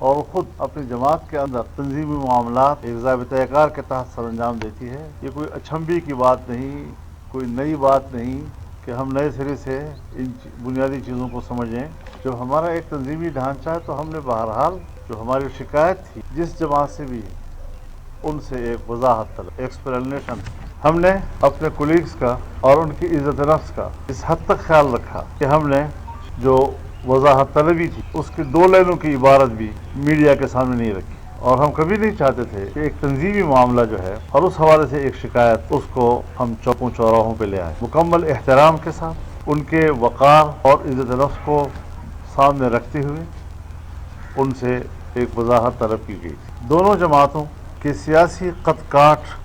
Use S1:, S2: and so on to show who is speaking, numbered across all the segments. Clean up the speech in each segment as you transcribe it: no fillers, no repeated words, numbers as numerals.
S1: اور خود اپنی جماعت کے اندر تنظیمی معاملات ایک ضابطۂ کار کے تحت سر انجام دیتی ہے. یہ کوئی اچھمبی کی بات نہیں، کوئی نئی بات نہیں کہ ہم نئے سرے سے ان بنیادی چیزوں کو سمجھیں. جو ہمارا ایک تنظیمی ڈھانچہ ہے تو ہم نے بہرحال جو ہماری شکایت تھی جس جماعت سے بھی ان سے ایک وضاحت طلب، ایکسپلینیشن. ہم نے اپنے کولیگز کا اور ان کی عزت نفس کا اس حد تک خیال رکھا کہ ہم نے جو وضاحت طلبی تھی اس کی 2 لائنوں کی عبارت بھی میڈیا کے سامنے نہیں رکھی. اور ہم کبھی نہیں چاہتے تھے کہ ایک تنظیمی معاملہ جو ہے اور اس حوالے سے ایک شکایت اس کو ہم چوکوں چوراہوں پہ لے آئیں. مکمل احترام کے ساتھ ان کے وقار اور عزت نفس کو سامنے رکھتے ہوئے ان سے ایک وضاحت طلب کی گئی. دونوں جماعتوں کے سیاسی قد کاٹ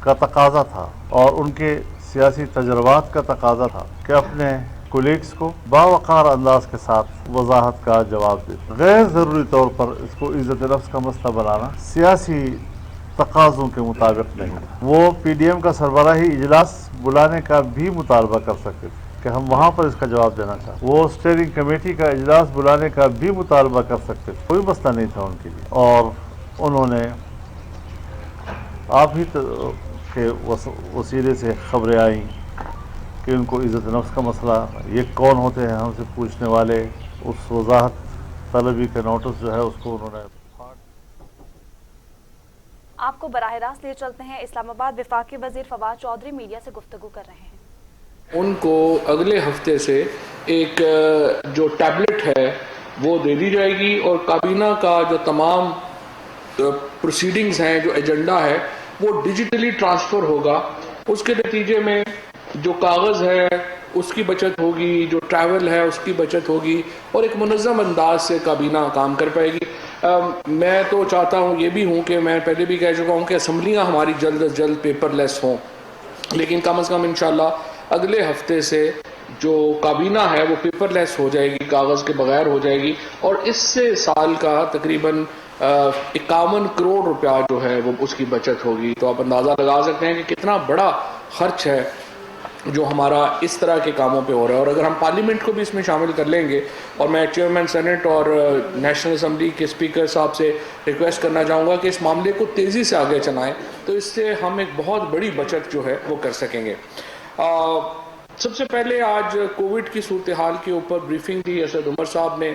S1: کا تقاضا تھا اور ان کے سیاسی تجربات کا تقاضا تھا کہ اپنے کولیگز کو باوقار انداز کے ساتھ وضاحت کا جواب دے. غیر ضروری طور پر اس کو عزت نفس کا مسئلہ بنانا سیاسی تقاضوں کے مطابق نہیں. وہ پی ڈی ایم کا سربراہی اجلاس بلانے کا بھی مطالبہ کر سکتے تھے کہ ہم وہاں پر اس کا جواب دینا چاہتے. وہ اسٹیئرنگ کمیٹی کا اجلاس بلانے کا بھی مطالبہ کر سکتے تھے، کوئی مسئلہ نہیں تھا ان کے لیے. اور انہوں نے آپ ہی کے وسیلے سے خبریں آئیں کہ ان کو عزت نفس کا مسئلہ، یہ کون ہوتے ہیں ہم سے پوچھنے والے، اس وضاحت طلبی کا نوٹس جو ہے اس کو انہوں نے.
S2: آپ کو براہ راست لے چلتے ہیں اسلام آباد. وفاقی وزیر فواد چودھری میڈیا سے گفتگو کر رہے ہیں.
S3: ان کو اگلے ہفتے سے ایک جو ٹیبلٹ ہے وہ دے دی جائے گی اور کابینہ کا جو تمام پروسیڈنگز ہیں، جو ایجنڈا ہے وہ ڈیجیٹلی ٹرانسفر ہوگا. اس کے نتیجے میں جو کاغذ ہے اس کی بچت ہوگی، جو ٹریول ہے اس کی بچت ہوگی اور ایک منظم انداز سے کابینہ کام کر پائے گی. میں تو چاہتا ہوں، یہ بھی ہوں کہ میں پہلے بھی کہہ چکا ہوں کہ اسمبلیاں ہماری جلد از جلد پیپر لیس ہوں، لیکن کم از کم انشاءاللہ اگلے ہفتے سے جو کابینہ ہے وہ پیپر لیس ہو جائے گی، کاغذ کے بغیر ہو جائے گی. اور اس سے سال کا تقریباً 51 کروڑ روپیہ جو ہے وہ اس کی بچت ہوگی. تو آپ اندازہ لگا سکتے ہیں کہ کتنا بڑا خرچ ہے جو ہمارا اس طرح کے کاموں پہ ہو رہا ہے. اور اگر ہم پارلیمنٹ کو بھی اس میں شامل کر لیں گے، اور میں چیئرمین سینٹ اور نیشنل اسمبلی کے اسپیکر صاحب سے ریکویسٹ کرنا چاہوں گا کہ اس معاملے کو تیزی سے آگے چلائیں، تو اس سے ہم ایک بہت بڑی بچت جو ہے وہ کر سکیں گے. سب سے پہلے آج کووڈ کی صورتحال کے اوپر بریفنگ دی اسد عمر صاحب نے،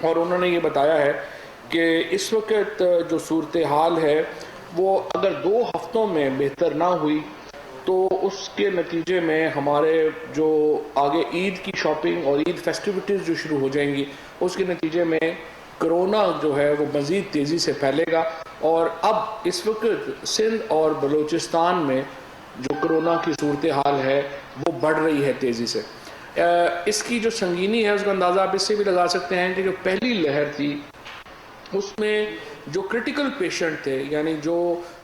S3: اور انہوں نے یہ بتایا ہے کہ اس وقت جو صورتحال ہے وہ اگر 2 ہفتوں میں بہتر نہ ہوئی تو اس کے نتیجے میں ہمارے جو آگے عید کی شاپنگ اور عید فیسٹیوٹیز جو شروع ہو جائیں گی، اس کے نتیجے میں کرونا جو ہے وہ مزید تیزی سے پھیلے گا. اور اب اس وقت سندھ اور بلوچستان میں جو کرونا کی صورتحال ہے وہ بڑھ رہی ہے تیزی سے. اس کی جو سنگینی ہے اس کا اندازہ آپ اس سے بھی لگا سکتے ہیں کہ جو پہلی لہر تھی اس میں جو کرٹیکل پیشنٹ تھے، یعنی جو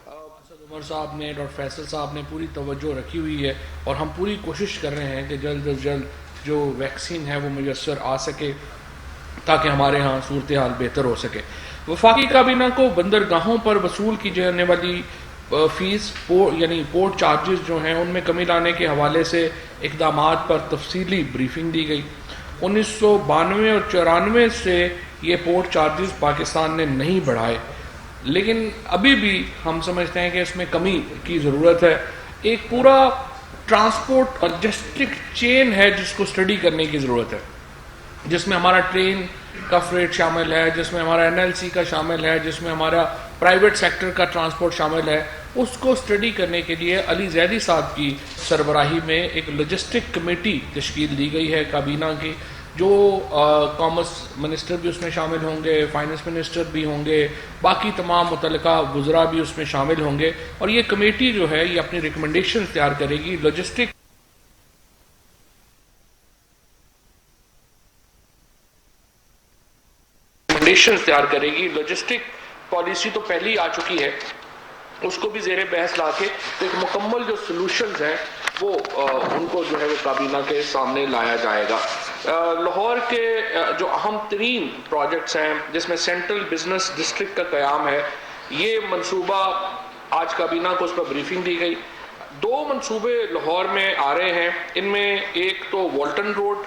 S3: اسد عمر صاحب نے، ڈاکٹر فیصل صاحب نے پوری توجہ رکھی ہوئی ہے، اور ہم پوری کوشش کر رہے ہیں کہ جلد از جلد جو ویکسین ہے وہ میسر آ سکے تاکہ ہمارے ہاں صورتحال بہتر ہو سکے. وفاقی کابینہ کو بندرگاہوں پر وصول کی جانے والی فیس یعنی پورٹ چارجز جو ہیں ان میں کمی لانے کے حوالے سے اقدامات پر تفصیلی بریفنگ دی گئی. 1992 اور 94 سے یہ پورٹ چارجز پاکستان نے نہیں بڑھائے، لیکن ابھی بھی ہم سمجھتے ہیں کہ اس میں کمی کی ضرورت ہے. ایک پورا ٹرانسپورٹ اور لوجسٹک چین ہے جس کو اسٹڈی کرنے کی ضرورت ہے، جس میں ہمارا ٹرین کا فریٹ شامل ہے، جس میں ہمارا NLC کا شامل ہے، جس میں ہمارا پرائیویٹ سیکٹر کا ٹرانسپورٹ شامل ہے. اس کو اسٹڈی کرنے کے لیے علی زیدی صاحب کی سربراہی میں ایک لوجسٹک کمیٹی تشکیل دی گئی ہے کابینہ کی، جو کامرس منسٹر بھی اس میں شامل ہوں گے، فائنانس منسٹر بھی ہوں گے، باقی تمام متعلقہ وزراء بھی اس میں شامل ہوں گے. اور یہ کمیٹی جو ہے یہ اپنی ریکمنڈیشن تیار کرے گی. لوجسٹک لوجسٹک پالیسی تو پہلی آ چکی ہے، اس کو بھی زیر بحث لا کے ایک مکمل جو سلوشنز ہیں وہ ان کو جو ہے وہ کابینہ کے سامنے لایا جائے گا. لاہور کے جو اہم ترین پروجیکٹس ہیں جس میں سینٹرل بزنس ڈسٹرکٹ کا قیام ہے، یہ منصوبہ آج کابینہ کو اس پر بریفنگ دی گئی. 2 منصوبے لاہور میں آ رہے ہیں، ان میں ایک تو والٹن روڈ،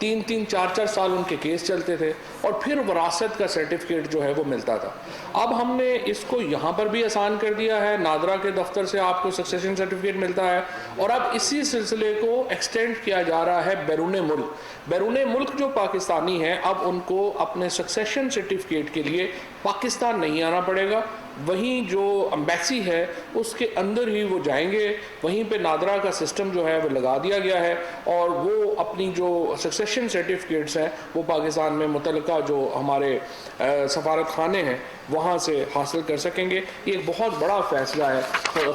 S3: 3-3, 4-4 سال ان کے کیس چلتے تھے اور پھر وراثت کا سرٹیفکیٹ جو ہے وہ ملتا تھا. اب ہم نے اس کو یہاں پر بھی آسان کر دیا ہے. نادرا کے دفتر سے آپ کو سکسیشن سرٹیفکیٹ ملتا ہے اور اب اسی سلسلے کو ایکسٹینڈ کیا جا رہا ہے بیرون ملک. بیرون ملک جو پاکستانی ہیں اب ان کو اپنے سکسیشن سرٹیفکیٹ کے لیے پاکستان نہیں آنا پڑے گا, وہیں جو امبیسی ہے اس کے اندر ہی وہ جائیں گے. وہیں پہ نادرا کا سسٹم جو ہے وہ لگا دیا گیا ہے اور وہ اپنی جو سکسیشن سرٹیفکیٹس ہیں وہ پاکستان میں متعلقہ جو ہمارے سفارت خانے ہیں وہاں سے حاصل کر سکیں گے. یہ ایک بہت بڑا فیصلہ ہے,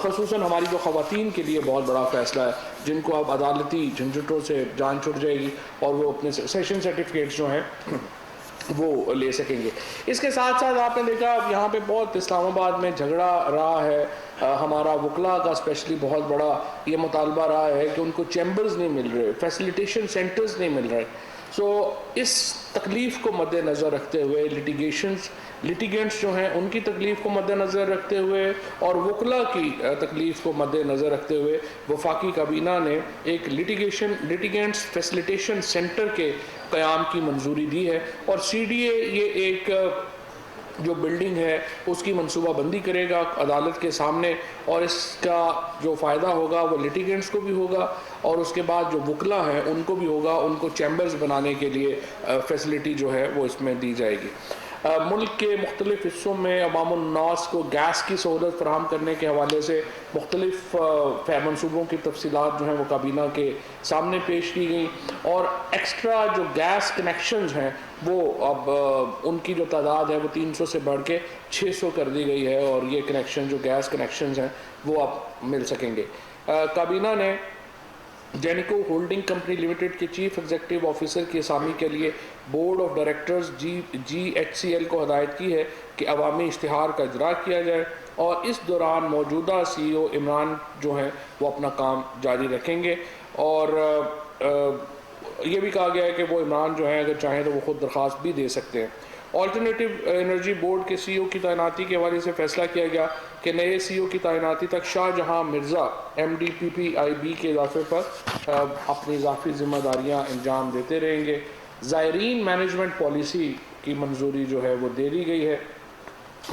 S3: خصوصاً ہماری جو خواتین کے لیے بہت بڑا فیصلہ ہے جن کو اب عدالتی جھنجھٹوں سے جان چھٹ جائے گی اور وہ اپنے سکسیشن سرٹیفکیٹس جو ہیں وہ لے سکیں گے. اس کے ساتھ ساتھ آپ نے دیکھا یہاں پہ بہت اسلام آباد میں جھگڑا رہا ہے. ہمارا وکلا کا اسپیشلی بہت بڑا یہ مطالبہ رہا ہے کہ ان کو چیمبرز نہیں مل رہے, فیسیلیٹیشن سینٹرز نہیں مل رہے. سو اس تکلیف کو مد نظر رکھتے ہوئے لیٹیگنٹس جو ہیں ان کی تکلیف کو مد نظر رکھتے ہوئے اور وکلا کی تکلیف کو مد نظر رکھتے ہوئے وفاقی کابینہ نے ایک لیٹیگنٹس فیسیلیٹیشن سینٹر کے قیام کی منظوری دی ہے. اور CDA یہ ایک جو بلڈنگ ہے اس کی منصوبہ بندی کرے گا عدالت کے سامنے اور اس کا جو فائدہ ہوگا وہ لیٹیگنٹس کو بھی ہوگا اور اس کے بعد جو وکلا ہیں ان کو بھی ہوگا. ان کو چیمبرز بنانے کے لیے فیسلٹی جو ہے وہ اس میں دی جائے گی. ملک کے مختلف حصوں میں عوام الناس کو گیس کی سہولت فراہم کرنے کے حوالے سے مختلف منصوبوں کی تفصیلات جو ہیں وہ کابینہ کے سامنے پیش کی گئیں اور ایکسٹرا جو گیس کنیکشنز ہیں وہ اب ان کی جو تعداد ہے وہ 300 سے بڑھ کے 600 کر دی گئی ہے اور یہ کنیکشن جو گیس کنیکشنز ہیں وہ اب مل سکیں گے. کابینہ نے جینیکو ہولڈنگ کمپنی لمیٹڈ کے چیف ایگزیکٹو آفیسر کی اسامی کے لیے بورڈ آف ڈائریکٹرز GHCL کو ہدایت کی ہے کہ عوامی اشتہار کا اجرا کیا جائے اور اس دوران موجودہ CEO عمران جو ہیں وہ اپنا کام جاری رکھیں گے. اور یہ بھی کہا گیا ہے کہ وہ عمران جو ہیں اگر چاہیں تو وہ خود درخواست بھی دے سکتے ہیں. آلٹرنیٹیو انرجی بورڈ کے CEO کی تعیناتی کے حوالے سے فیصلہ کیا گیا کہ نئے CEO کی تعیناتی تک شاہ جہاں مرزا MD PPIB کے اضافے پر اپنی اضافی ذمہ داریاں انجام دیتے رہیں گے. زائرین مینجمنٹ پالیسی کی منظوری جو ہے وہ دے دی گئی ہے.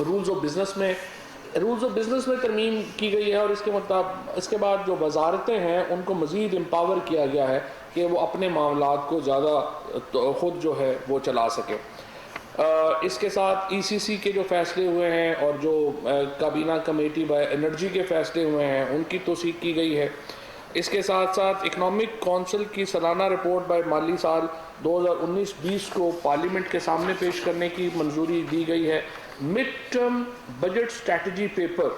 S3: رولز آف بزنس میں ترمیم کی گئی ہے اور اس کے بعد جو وزارتیں ہیں ان کو مزید امپاور کیا گیا ہے کہ وہ اپنے معاملات کو زیادہ خود جو ہے وہ چلا سکے. اس کے ساتھ ECC کے جو فیصلے ہوئے ہیں اور جو کابینہ کمیٹی بائی انرجی کے فیصلے ہوئے ہیں ان کی توثیق کی گئی ہے. اس کے ساتھ ساتھ اکنامک کونسل کی سالانہ رپورٹ بائی مالی سال 2019-20 کو پارلیمنٹ کے سامنے پیش کرنے کی منظوری دی گئی ہے. Mid term budget strategy paper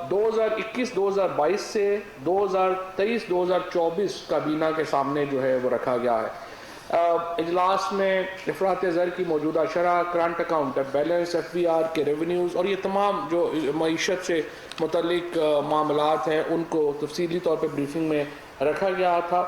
S3: 2021-2022 سے 2023-2024 کابینہ کے سامنے جو ہے وہ رکھا گیا ہے. اجلاس میں افراط زر کی موجودہ شرح, کرنٹ اکاؤنٹ بیلنس, FVR کے ریونیوز اور یہ تمام جو معیشت سے متعلق معاملات ہیں ان کو تفصیلی طور پہ بریفنگ میں رکھا گیا تھا.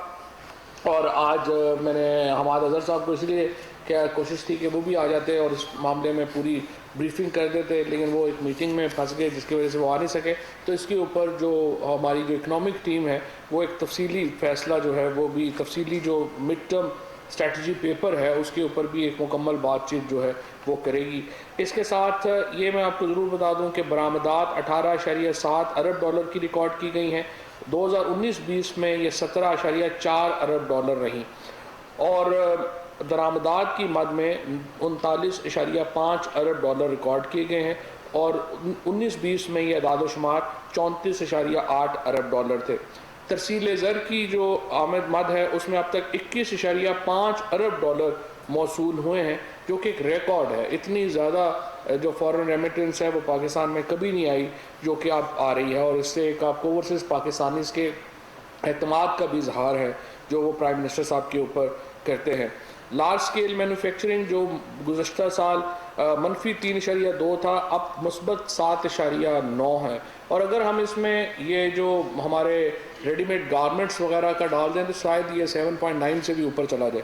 S3: اور آج میں نے حماد اظہر صاحب کو اس لیے کیا کوشش تھی کہ وہ بھی آ جاتے اور اس معاملے میں پوری بریفنگ کر دیتے, لیکن وہ ایک میٹنگ میں پھنس گئے جس کی وجہ سے وہ آ نہیں سکے. تو اس کے اوپر جو ہماری جو اکنامک ٹیم ہے وہ ایک تفصیلی فیصلہ جو ہے وہ بھی تفصیلی جو مڈ ٹرم اسٹریٹجی پیپر ہے اس کے اوپر بھی ایک مکمل بات چیت جو ہے وہ کرے گی. اس کے ساتھ یہ میں آپ کو ضرور بتا دوں کہ برآمدات 18.7 ارب ڈالر کی ریکارڈ کی گئی ہیں. 2019-20 میں یہ 17.4 ارب ڈالر رہیں اور درآمدات کی مد میں 39.5 ارب ڈالر ریکارڈ کیے گئے ہیں اور 19-20 میں یہ اعداد و شمار 34.8 ارب ڈالر تھے. ترسیل زر کی جو آمد مد ہے اس میں اب تک 21.5 ارب ڈالر موصول ہوئے ہیں جو کہ ایک ریکارڈ ہے. اتنی زیادہ جو فورن ریمیٹنس ہے وہ پاکستان میں کبھی نہیں آئی جو کہ اب آ رہی ہے اور اس سے ایک آپ کو اوورسیز پاکستانیز کے اعتماد کا بھی اظہار ہے جو وہ پرائم منسٹر صاحب کے اوپر کرتے ہیں. لارج سکیل مینوفیکچرنگ جو گزشتہ سال -3.2 تھا اب مثبت 7.9 ہے اور اگر ہم اس میں یہ جو ہمارے ریڈی میڈ گارمنٹس وغیرہ کا ڈال دیں تو شاید یہ 7.9 سے بھی اوپر چلا جائے.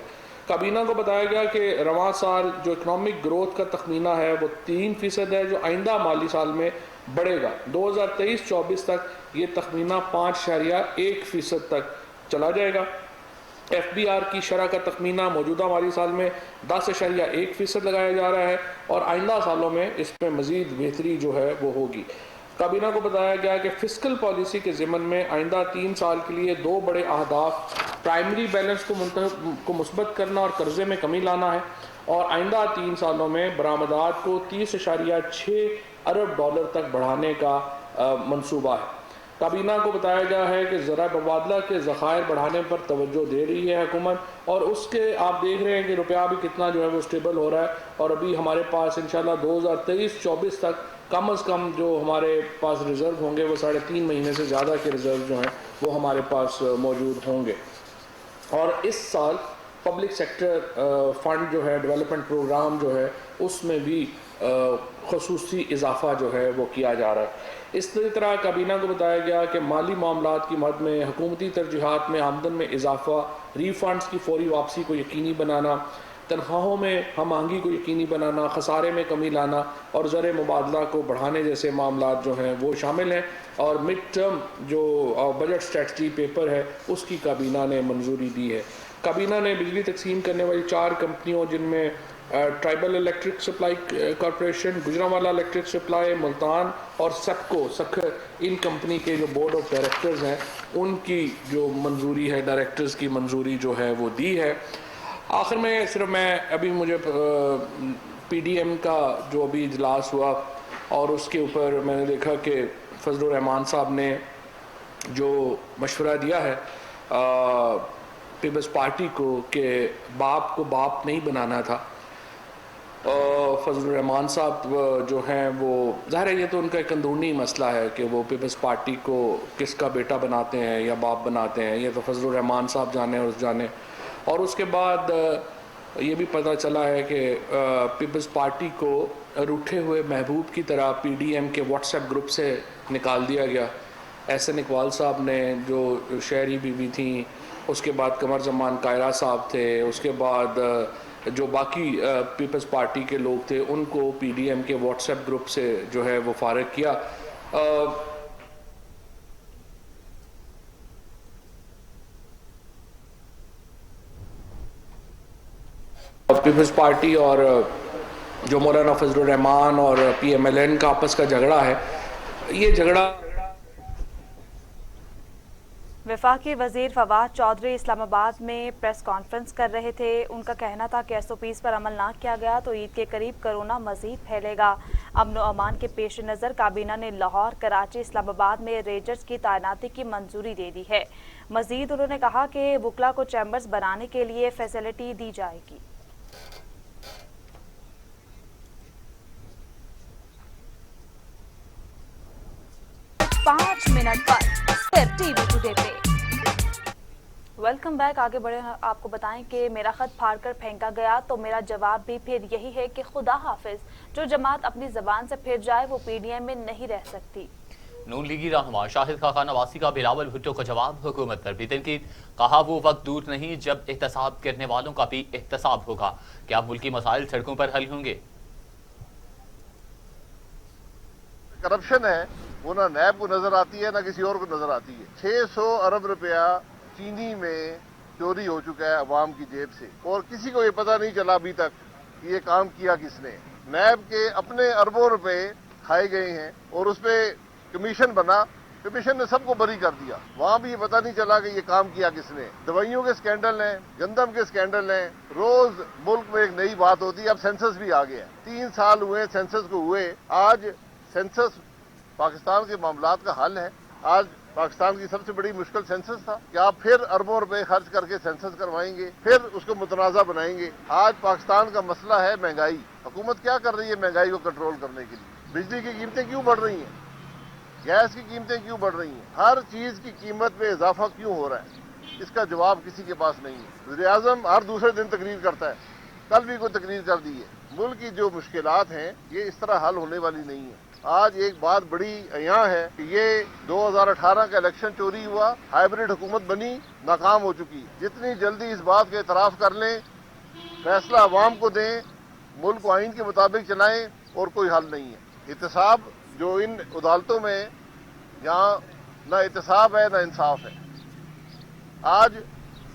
S3: کابینہ کو بتایا گیا کہ رواں سال جو اکنامک گروتھ کا تخمینہ ہے وہ 3% ہے جو آئندہ مالی سال میں بڑھے گا. 2023-24 تک یہ تخمینہ 5.1% تک چلا جائے گا. FBR کی شرح کا تخمینہ موجودہ مالی سال میں 10.1% لگایا جا رہا ہے اور آئندہ سالوں میں اس میں مزید بہتری جو ہے وہ ہوگی۔ کابینہ کو بتایا گیا کہ فسکل پالیسی کے ضمن میں آئندہ 3 سال کے لیے 2 بڑے اہداف پرائمری بیلنس کو مثبت کرنا اور قرضے میں کمی لانا ہے، اور آئندہ 3 سالوں میں برآمدات کو 30.6 ارب ڈالر تک بڑھانے کا منصوبہ ہے۔ کابینہ کو بتایا گیا ہے کہ زرعی مبادلہ کے ذخائر بڑھانے پر توجہ دے رہی ہے حکومت، اور اس کے آپ دیکھ رہے ہیں کہ روپیہ بھی کتنا جو ہے وہ اسٹیبل ہو رہا ہے، اور ابھی ہمارے پاس انشاءاللہ 2023-24 تک کم از کم جو ہمارے پاس ریزرو ہوں گے وہ 3.5 مہینے سے زیادہ کے ریزرو جو ہیں وہ ہمارے پاس موجود ہوں گے۔ اور اس سال پبلک سیکٹر فنڈ جو ہے ڈیولپمنٹ پروگرام جو ہے اس میں بھی خصوصی اضافہ جو ہے وہ کیا جا رہا ہے۔ اس طرح کابینہ کو بتایا گیا کہ مالی معاملات کی مد میں حکومتی ترجیحات میں آمدن میں اضافہ، ری فنڈز کی فوری واپسی کو یقینی بنانا، تنخواہوں میں ہم آہنگی کو یقینی بنانا، خسارے میں کمی لانا اور زر مبادلہ کو بڑھانے جیسے معاملات جو ہیں وہ شامل ہیں، اور مڈ ٹرم جو بجٹ اسٹریٹجی پیپر ہے اس کی کابینہ نے منظوری دی ہے۔ کابینہ نے بجلی تقسیم کرنے والی 4 کمپنیوں جن میں tribal electric supply corporation, Gujranwala electric supply, Multan اور سیپکو سکھر، ان کمپنی کے جو بورڈ آف ڈائریکٹرز ہیں ان کی جو منظوری ہے، ڈائریکٹرز کی منظوری جو ہے وہ دی ہے۔ آخر میں صرف ابھی مجھے PDM کا جو ابھی اجلاس ہوا اور اس کے اوپر میں نے دیکھا کہ فضل الرحمان صاحب نے جو مشورہ دیا ہے پیپلز پارٹی کو کہ باپ کو باپ نہیں بنانا تھا، فضل الرحمان صاحب جو ہیں وہ ظاہر ہے یہ تو ان کا ایک اندرونی مسئلہ ہے کہ وہ پیپلز پارٹی کو کس کا بیٹا بناتے ہیں یا باپ بناتے ہیں، یہ تو فضل الرحمان صاحب جانے۔ اور اس کے بعد یہ بھی پتہ چلا ہے کہ پیپلز پارٹی کو روٹھے ہوئے محبوب کی طرح PDM کے واٹس ایپ گروپ سے نکال دیا گیا۔ احسن اقبال صاحب نے جو شہری بیوی تھیں، اس کے بعد قمر زمان کائرہ صاحب تھے، اس کے بعد جو باقی پیپلز پارٹی کے لوگ تھے ان کو PDM کے واٹس ایپ گروپ سے جو ہے وہ فارغ کیا۔ پیپلز پارٹی اور جو مولانا فضل الرحمان اور PMLN کا آپس کا جھگڑا ہے، یہ جھگڑا
S2: وفاقی وزیر فواد چودھری اسلام آباد میں پریس کانفرنس کر رہے تھے۔ ان کا کہنا تھا کہ SOPs پر عمل نہ کیا گیا تو عید کے قریب کورونا مزید پھیلے گا۔ امن و امان کے پیش نظر کابینہ نے لاہور، کراچی، اسلام آباد میں ریجرز کی تعیناتی کی منظوری دے دی ہے۔ مزید انہوں نے کہا کہ وکلا کو چیمبرز بنانے کے لیے فیسلٹی دی جائے گی۔ 5 منٹ پر صرف TV ٹوڈے پہ۔ ویلکم بیک، آگے بڑھے آپ کو بتائیں کہ میرا خط پھاڑ کر پھینکا گیا تو میرا جواب بھی پھر یہی ہے کہ خدا حافظ۔ جو جماعت اپنی زبان سے پھر جائے وہ PDM میں نہیں رہ سکتی۔
S4: نون لیگی رہنما شاہد خاقان نواسی کا بلاول بھٹو کا جواب، حکومت پر بھی تنقید، کہا وہ وقت دور نہیں جب احتساب کرنے والوں کا بھی احتساب ہوگا۔ کیا ملکی مسائل سڑکوں پر حل ہوں گے؟
S1: کرپشن ہے وہ نہ نیب کو نظر آتی ہے نہ کسی اور کو نظر آتی ہے۔ 600 ارب روپیہ چینی میں چوری ہو چکا ہے عوام کی جیب سے، اور کسی کو یہ پتہ نہیں چلا ابھی تک کہ یہ کام کیا کس نے۔ نیب کے اپنے اربوں روپے کھائے گئے ہیں اور اس پہ کمیشن بنا، کمیشن نے سب کو بری کر دیا، وہاں بھی یہ پتہ نہیں چلا کہ یہ کام کیا کس نے۔ دوائیوں کے سکینڈل ہیں، گندم کے سکینڈل ہیں، روز ملک میں ایک نئی بات ہوتی ہے۔ اب سینسس بھی آ گیا ہے، 3 سال ہوئے سینسس کو ہوئے، آج سینسس پاکستان کے معاملات کا حل ہے۔ آج پاکستان کی سب سے بڑی مشکل سینسس تھا کہ آپ پھر اربوں روپے خرچ کر کے سینسس کروائیں گے، پھر اس کو متنازع بنائیں گے۔ آج پاکستان کا مسئلہ ہے مہنگائی۔ حکومت کیا کر رہی ہے مہنگائی کو کنٹرول کرنے کے لیے؟ بجلی کی قیمتیں کیوں بڑھ رہی ہیں؟ گیس کی قیمتیں کیوں بڑھ رہی ہیں؟ ہر چیز کی قیمت میں اضافہ کیوں ہو رہا ہے؟ اس کا جواب کسی کے پاس نہیں ہے۔ وزیر اعظم ہر دوسرے دن تقریر کرتا ہے، کل بھی کوئی تقریر کر دی ہے۔ ملک کی جو مشکلات ہیں یہ اس طرح حل ہونے والی نہیں ہیں۔ آج ایک بات بڑی عیاں ہے کہ یہ 2018 کا الیکشن چوری ہوا، ہائیبریڈ حکومت بنی، ناکام ہو چکی۔ جتنی جلدی اس بات کا اعتراف کر لیں، فیصلہ عوام کو دیں، ملک کو آئین کے مطابق چلائیں، اور کوئی حل نہیں ہے۔ احتساب جو ان عدالتوں میں یہاں نہ احتساب ہے نہ انصاف ہے۔ آج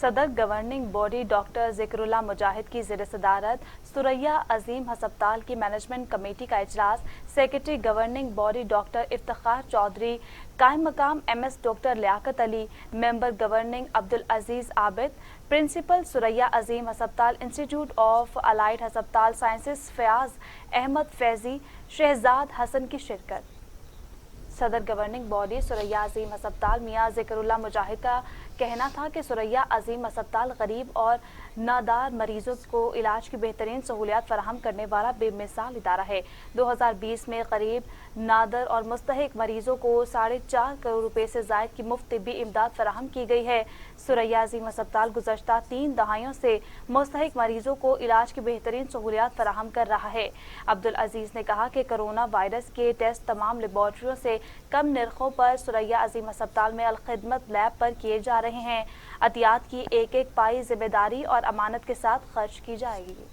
S2: صدر گورننگ باڈی ڈاکٹر ذکراللہ مجاہد کی زیر صدارت ثریا عظیم ہسپتال کی مینجمنٹ کمیٹی کا اجلاس secretary governing body doctor Iftikhar Chaudhry, قائم مقام M S doctor Liaquat Ali, member governing Abdul Aziz Abid, principal Suraya Azeem ہسپتال انسٹیٹیوٹ آف الائیڈ ہسپتال سائنسز فیاض احمد فیضی، شہزاد حسن کی شرکت۔ صدر گورننگ باڈی ثریا عظیم ہسپتال میاں ذکراللہ مجاہد کا کہنا تھا کہ ثریا عظیم ہسپتال غریب اور نادار مریضوں کو علاج کی بہترین سہولیات فراہم کرنے والا بے مثال ادارہ ہے۔ 2020 میں قریب نادر اور مستحق مریضوں کو 4.5 کروڑ روپے سے زائد کی مفت طبی امداد فراہم کی گئی ہے۔ ثریا عظیم ہسپتال گزشتہ 3 دہائیوں سے مستحق مریضوں کو علاج کی بہترین سہولیات فراہم کر رہا ہے۔ عبدالعزیز نے کہا کہ کرونا وائرس کے ٹیسٹ تمام لیبارٹریوں سے کم نرخوں پر ثریا عظیم ہسپتال میں الخدمت لیب پر کیے جا رہے ہیں۔ عطیات کی ایک ایک پائی ذمہ داری اور امانت کے ساتھ خرچ کی جائے گی۔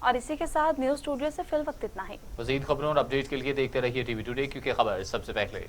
S2: اور اسی کے ساتھ نیوز اسٹوڈیو سے فی الوقت اتنا ہی۔
S4: مزید خبروں اور اپڈیٹ کے لیے دیکھتے رہیے ٹی وی ٹوڈے، کیونکہ خبر سب سے پہلے۔